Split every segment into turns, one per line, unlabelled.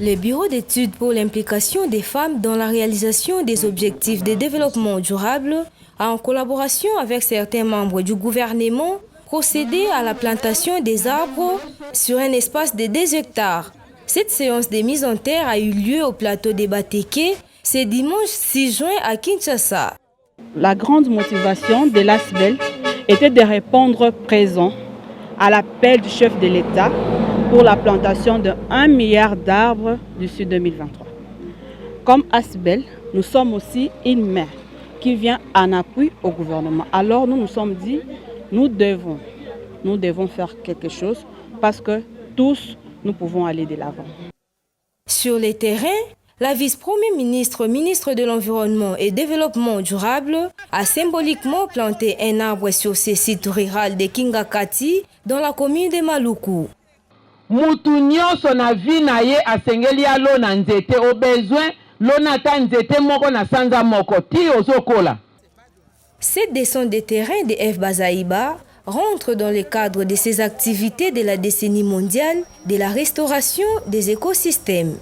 Le Bureau d'études pour l'implication des femmes dans la réalisation des objectifs de développement durable a, en collaboration avec certains membres du gouvernement, procédé à la plantation des arbres sur un espace de 2 hectares. Cette séance de mise en terre a eu lieu au plateau des Bateke ce dimanche 6 juin à Kinshasa.
La grande motivation de l'ASBEL était de répondre présent à l'appel du chef de l'État pour la plantation de 1 milliard d'arbres d'ici 2023. Comme ASBEL, nous sommes aussi une main qui vient en appui au gouvernement. Alors nous nous sommes dit, nous devons faire quelque chose parce que tous, nous pouvons aller de l'avant.
Sur le terrain, la vice-premier ministre, ministre de l'Environnement et Développement durable, a symboliquement planté un arbre sur ce site rural de Kingakati dans la commune de Maluku.
Mutu nyonso na vie na ye asengeli ya lo na nzete au besoin lo na ta nzete moko na sanza moko ti ozokola.
Cette descente de terrain de F. Bazaïba rentre dans le cadre de ses activités de la décennie mondiale de la restauration des écosystèmes.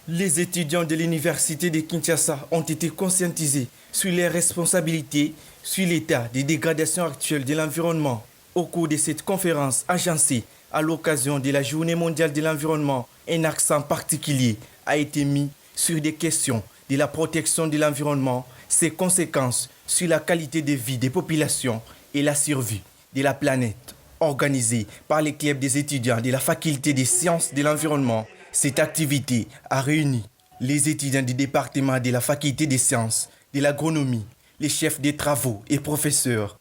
Les étudiants de l'université de Kinshasa ont été conscientisés sur les responsabilités, sur l'état de dégradation actuelle de l'environnement. Au cours de cette conférence agencée à l'occasion de la Journée mondiale de l'environnement, un accent particulier a été mis sur des questions de la protection de l'environnement, ses conséquences sur la qualité de vie des populations et la survie de la planète. Organisée par les clubs des étudiants de la faculté des sciences de l'environnement, cette activité a réuni les étudiants du département de la faculté des sciences, de l'agronomie, les chefs des travaux et professeurs.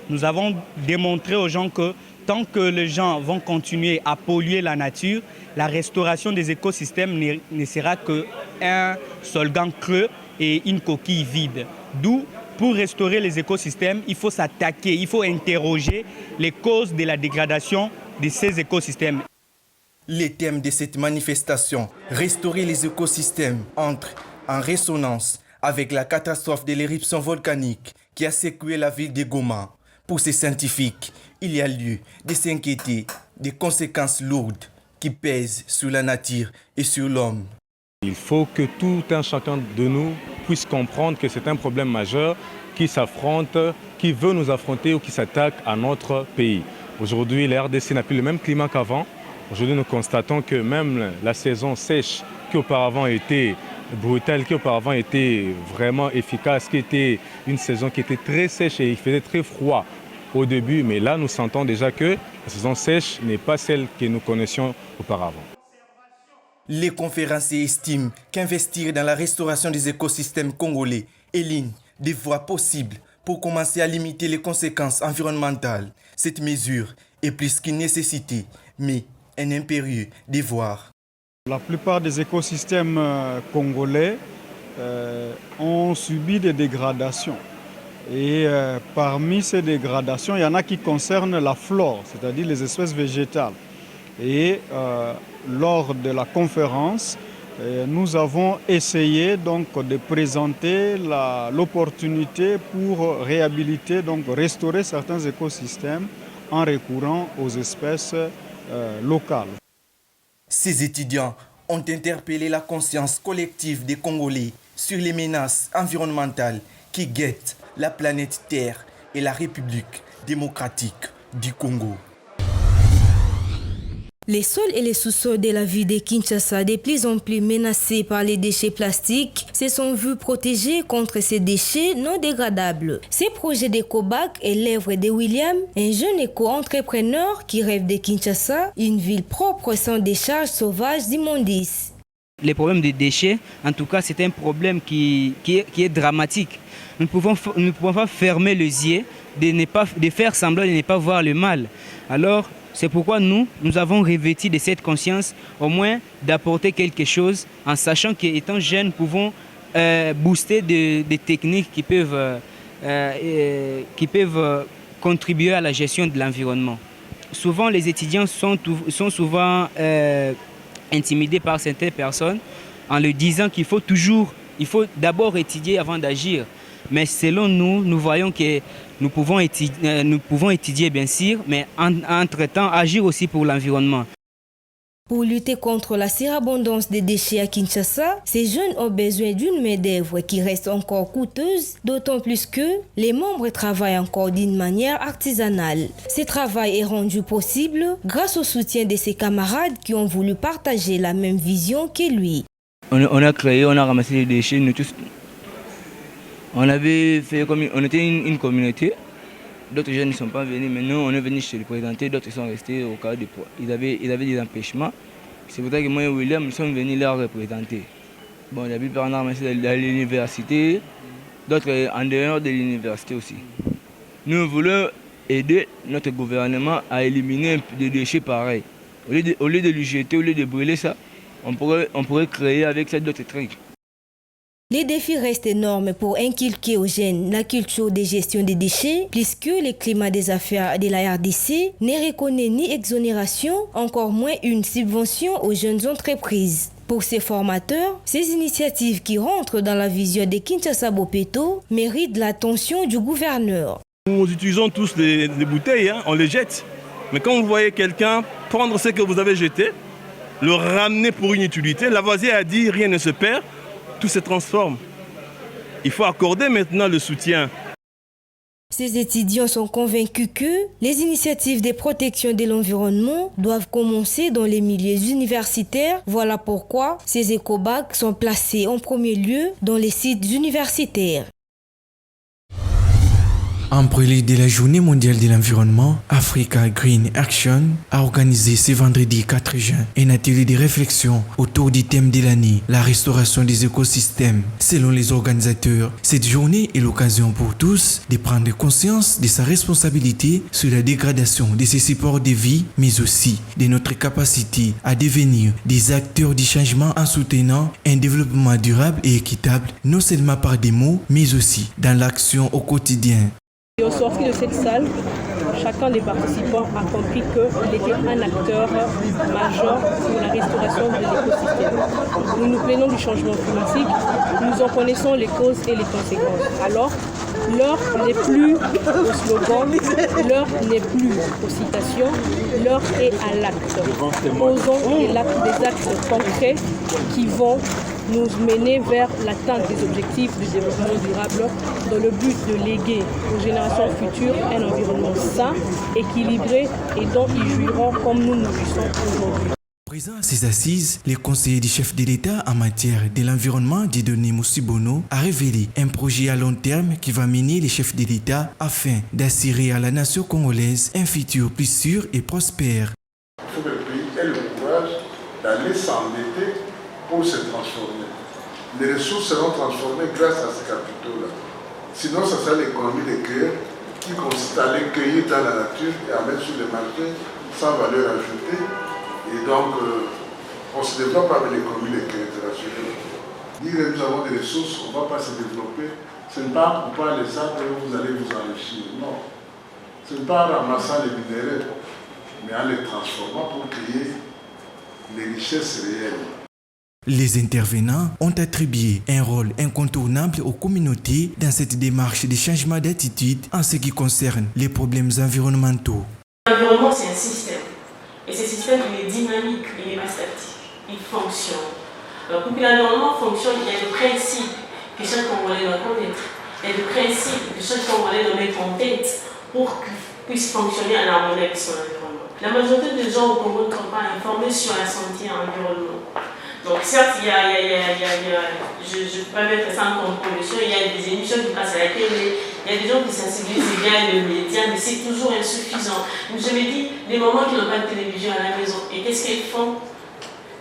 Nous avons démontré aux gens que tant que les gens vont continuer à polluer la nature, la restauration des écosystèmes ne sera qu'un slogan creux et une coquille vide. D'où, pour restaurer les écosystèmes, il faut s'attaquer, il faut interroger les causes de la dégradation de ces écosystèmes.
Les thèmes de cette manifestation, restaurer les écosystèmes, entrent en résonance avec la catastrophe de l'éruption volcanique qui a secoué la ville de Goma. Pour ces scientifiques, il y a lieu de s'inquiéter des conséquences lourdes qui pèsent sur la nature et sur l'homme.
Il faut que tout un chacun de nous puisse comprendre que c'est un problème majeur qui s'affronte, qui veut nous affronter ou qui s'attaque à notre pays. Aujourd'hui, la RDC n'a plus le même climat qu'avant. Aujourd'hui, nous constatons que même la saison sèche qui auparavant était brutale, qui auparavant était vraiment efficace, qui était une saison qui était très sèche et il faisait très froid au début, mais là nous sentons déjà que la saison sèche n'est pas celle que nous connaissions auparavant.
Les conférenciers estiment qu'investir dans la restauration des écosystèmes congolais est l'une des voies possibles pour commencer à limiter les conséquences environnementales. Cette mesure est plus qu'une nécessité, mais un impérieux devoir.
La plupart des écosystèmes congolais ont subi des dégradations. Et parmi ces dégradations, il y en a qui concernent la flore, c'est-à-dire les espèces végétales. Et lors de la conférence, nous avons essayé donc de présenter l'opportunité pour réhabiliter, donc restaurer certains écosystèmes en recourant aux espèces locales.
Ces étudiants ont interpellé la conscience collective des Congolais sur les menaces environnementales qui guettent la planète Terre et la République démocratique du Congo.
Les sols et les sous-sols de la ville de Kinshasa, de plus en plus menacés par les déchets plastiques, se sont vus protégés contre ces déchets non dégradables. Ces projets d'EcoBac est l'œuvre de William, un jeune éco-entrepreneur qui rêve de Kinshasa, une ville propre sans décharge sauvage d'immondices.
Les problèmes des déchets, en tout cas, c'est un problème qui est dramatique. Nous ne pouvons pas fermer les yeux, de faire semblant de ne pas voir le mal. Alors, c'est pourquoi nous avons revêtu de cette conscience, au moins d'apporter quelque chose, en sachant qu'étant jeunes, nous pouvons booster des techniques qui peuvent contribuer à la gestion de l'environnement. Souvent, les étudiants sont souvent intimidés par certaines personnes en leur disant qu'il faut d'abord étudier avant d'agir. Mais selon nous, nous voyons que nous pouvons étudier bien sûr, mais entre-temps agir aussi pour l'environnement.
Pour lutter contre la surabondance des déchets à Kinshasa, ces jeunes ont besoin d'une main-d'œuvre qui reste encore coûteuse, d'autant plus que les membres travaillent encore d'une manière artisanale. Ce travail est rendu possible grâce au soutien de ses camarades qui ont voulu partager la même vision que lui.
On a ramassé les déchets, nous tous. On était une communauté. D'autres jeunes ne sont pas venus, mais nous, on est venus se le présenter, d'autres sont restés au cas de poids. Ils avaient des empêchements. C'est pour ça que moi et William, nous sommes venus leur représenter. Bon, la plupart on a ramassé à l'université, d'autres en dehors de l'université aussi. Nous voulons aider notre gouvernement à éliminer des déchets pareils. Au lieu de les jeter, au lieu de brûler ça, on pourrait créer avec ça d'autres trucs.
Les défis restent énormes pour inculquer aux jeunes la culture de gestion des déchets, puisque le climat des affaires de la RDC ne reconnaît ni exonération, encore moins une subvention aux jeunes entreprises. Pour ces formateurs, ces initiatives qui rentrent dans la vision de Kinshasa Bopeto méritent l'attention du gouverneur.
Nous utilisons tous des bouteilles, on les jette. Mais quand vous voyez quelqu'un prendre ce que vous avez jeté, le ramener pour une utilité, Lavoisier a dit rien ne se perd. Tout se transforme. Il faut accorder maintenant le soutien.
Ces étudiants sont convaincus que les initiatives de protection de l'environnement doivent commencer dans les milieux universitaires. Voilà pourquoi ces écobacs sont placés en premier lieu dans les sites universitaires.
En prélude de la Journée mondiale de l'environnement, Africa Green Action a organisé ce vendredi 4 juin un atelier de réflexion autour du thème de l'année, la restauration des écosystèmes. Selon les organisateurs, cette journée est l'occasion pour tous de prendre conscience de sa responsabilité sur la dégradation de ces supports de vie, mais aussi de notre capacité à devenir des acteurs du changement en soutenant un développement durable et équitable, non seulement par des mots, mais aussi dans l'action au quotidien.
Et au sortir de cette salle, chacun des participants a compris qu'il était un acteur majeur pour la restauration de l'écosystème. Nous nous plaignons du changement climatique, nous en connaissons les causes et les conséquences. Alors, l'heure n'est plus au slogan, l'heure n'est plus aux citations, l'heure est à l'acte. Posons des actes concrets qui vont nous mener vers l'atteinte des objectifs du développement durable dans le but de léguer aux générations futures un environnement sain, équilibré et dont ils jouiront comme nous nous jouissons aujourd'hui.
Présent à ces assises, le conseiller du chef de l'État en matière de l'environnement, Dieudonné Moussibono, a révélé un projet à long terme qui va mener les chefs de l'État afin d'assurer à la nation congolaise un futur plus sûr et prospère.
Il faut que le pays ait le courage d'aller s'endetter pour se transformer. Les ressources seront transformées grâce à ces capitaux-là. Sinon, ça sera l'économie des cueilleurs qui consiste à aller cueillir dans la nature et à mettre sur le marché sans valeur ajoutée. Et donc, on ne se développe pas avec l'économie des cueilleurs internationaux. Dire que nous avons des ressources, on ne va pas se développer. Ce n'est pas en coupant les arbres que vous allez vous enrichir. Non. Ce n'est pas en ramassant les minéraux, mais en les transformant pour créer les richesses réelles.
Les intervenants ont attribué un rôle incontournable aux communautés dans cette démarche de changement d'attitude en ce qui concerne les problèmes environnementaux.
L'environnement, c'est un système. Et ce système, il est dynamique, il n'est pas statique. Il fonctionne. Alors, pour que l'environnement fonctionne, il y a des principes que chaque Congolais doit connaître. Il y a des principes que chaque Congolais doit mettre en tête pour qu'il puisse fonctionner en harmonie avec son environnement. La majorité des gens au Congo ne sont pas informés sur la santé et l'environnement. Donc certes, je peux pas mettre ça en compromission, il y a des émissions qui passent à la télé, il y a des gens qui sensibilisent bien les médias, mais c'est toujours insuffisant. Je me dis, les mamans qui n'ont pas de télévision à la maison, et qu'est-ce qu'elles font?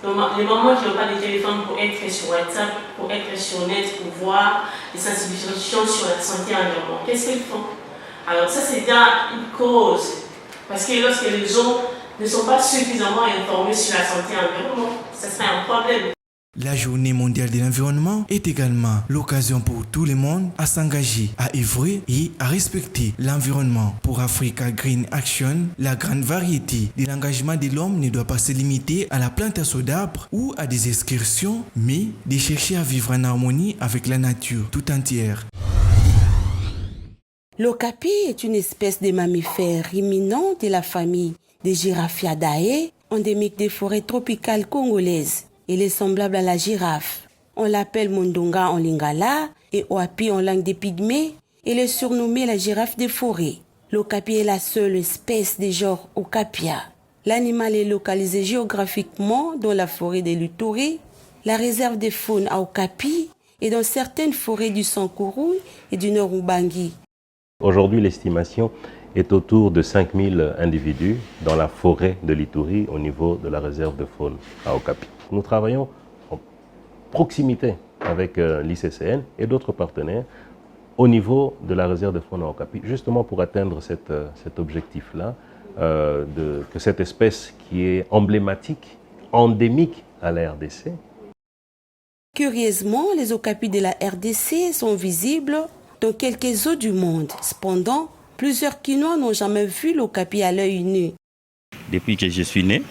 Les mamans qui n'ont pas de téléphone pour être sur WhatsApp, pour être sur net, pour voir des sensibilisations sur la santé et l'environnement, qu'est-ce qu'elles font? Alors ça, c'est déjà une cause, parce que lorsque les gens ne sont pas suffisamment informés sur la santé et l'environnement, ça serait un problème.
La Journée mondiale de l'environnement est également l'occasion pour tout le monde à s'engager, à œuvrer et à respecter l'environnement. Pour Africa Green Action, la grande variété de l'engagement de l'homme ne doit pas se limiter à la plantation d'arbres ou à des excursions, mais de chercher à vivre en harmonie avec la nature tout entière.
L'okapi est une espèce de mammifère ruminant de la famille des Giraffidae endémique des forêts tropicales congolaises. Il est semblable à la girafe. On l'appelle Mondonga en lingala et Oapi en langue des Pygmées. Il est surnommé la girafe des forêts. L'okapi est la seule espèce du genre Okapia. L'animal est localisé géographiquement dans la forêt des Luturi, la réserve de faune à Okapi et dans certaines forêts du Sankuru et du Nord Ubangi.
Aujourd'hui, l'estimation est autour de 5000 individus dans la forêt de l'Ituri au niveau de la réserve de faune à Okapi. Nous travaillons en proximité avec l'ICCN et d'autres partenaires au niveau de la réserve de faune à Okapi, justement pour atteindre cet objectif-là, que cette espèce qui est emblématique, endémique à la RDC.
Curieusement, les okapis de la RDC sont visibles dans quelques eaux du monde. Cependant, plusieurs Quinois n'ont jamais vu l'okapi à l'œil nu.
Depuis que je suis né,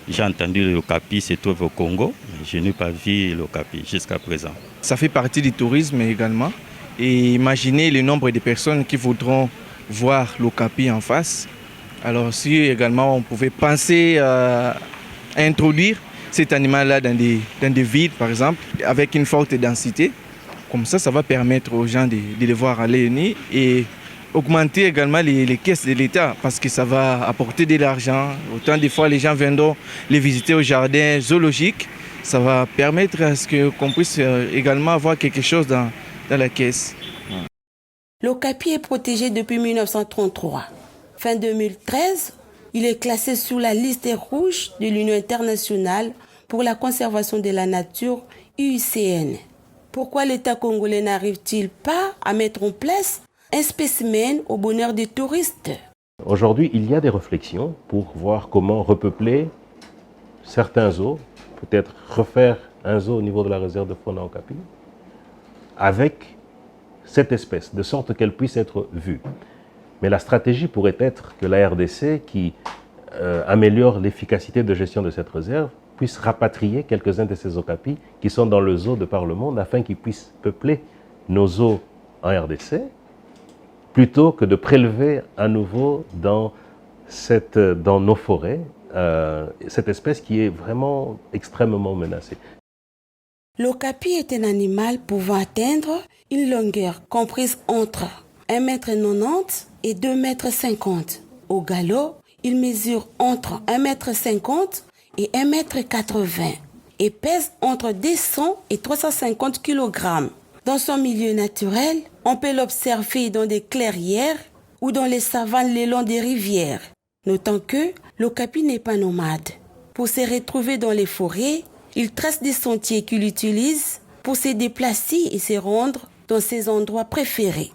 j'ai entendu l'okapi se trouve au Congo. Je n'ai pas vu l'okapi jusqu'à présent.
Ça fait partie du tourisme également. Et imaginez le nombre de personnes qui voudront voir l'okapi en face. Alors si également on pouvait penser à introduire cet animal-là dans des villes, par exemple, avec une forte densité. Comme ça va permettre aux gens de les voir à l'œil nu et augmenter également les caisses de l'État parce que ça va apporter de l'argent. Autant des fois, les gens viendront les visiter au jardin zoologique. Ça va permettre à ce qu'on puisse également avoir quelque chose dans la caisse.
L'okapi est protégé depuis 1933. Fin 2013, il est classé sur la liste rouge de l'Union internationale pour la conservation de la nature, UICN. Pourquoi l'État congolais n'arrive-t-il pas à mettre en place un spécimen au bonheur des touristes?
Aujourd'hui, il y a des réflexions pour voir comment repeupler certains zoos, peut-être refaire un zoo au niveau de la réserve de faune à Okapi, avec cette espèce, de sorte qu'elle puisse être vue. Mais la stratégie pourrait être que la RDC, qui améliore l'efficacité de gestion de cette réserve, puisse rapatrier quelques-uns de ces okapis qui sont dans le zoo de par le monde afin qu'ils puissent peupler nos zoos en RDC, plutôt que de prélever à nouveau dans nos forêts cette espèce qui est vraiment extrêmement menacée.
L'okapi est un animal pouvant atteindre une longueur comprise entre 1,90 m et 2,50 m. Au galop, il mesure entre 1,50 m et 1,80 m et pèse entre 200 et 350 kg. Dans son milieu naturel, on peut l'observer dans des clairières ou dans les savanes le long des rivières. Notons que l'okapi n'est pas nomade. Pour se retrouver dans les forêts, il trace des sentiers qu'il utilise pour se déplacer et se rendre dans ses endroits préférés.